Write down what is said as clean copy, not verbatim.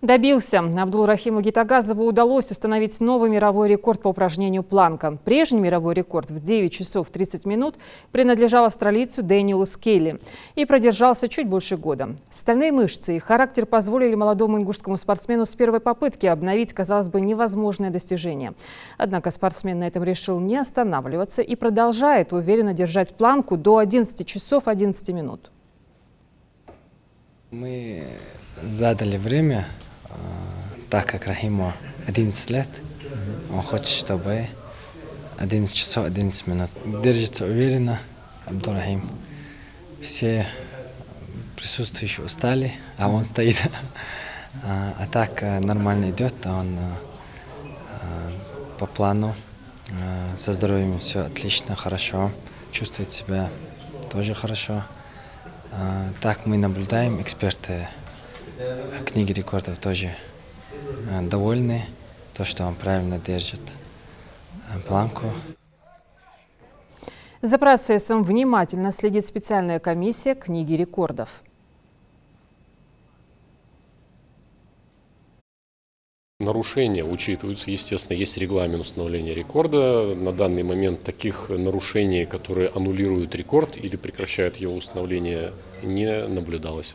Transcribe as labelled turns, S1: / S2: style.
S1: Добился. Абдулрахиму Гитагазову удалось установить новый мировой рекорд по упражнению планка. Прежний мировой рекорд в 9 часов 30 минут принадлежал австралийцу Дэниелу Скелли и продержался чуть больше года. Стальные мышцы и характер позволили молодому ингушскому спортсмену с первой попытки обновить, казалось бы, невозможное достижение. Однако спортсмен на этом решил не останавливаться и продолжает уверенно держать планку до 11 часов 11 минут.
S2: Мы задали время, так как Рахиму 11 лет, он хочет, чтобы 11 часов 11 минут. Держится уверенно Абдулрахим. Все присутствующие устали, а он стоит. А так нормально идет, он по плану, со здоровьем все отлично, хорошо, чувствует себя тоже хорошо. Так мы наблюдаем, эксперты книги рекордов тоже довольны, то, что он правильно держит планку.
S1: За процессом внимательно следит специальная комиссия книги рекордов.
S3: Нарушения учитываются, естественно, есть регламент установления рекорда. На данный момент таких нарушений, которые аннулируют рекорд или прекращают его установление, не наблюдалось.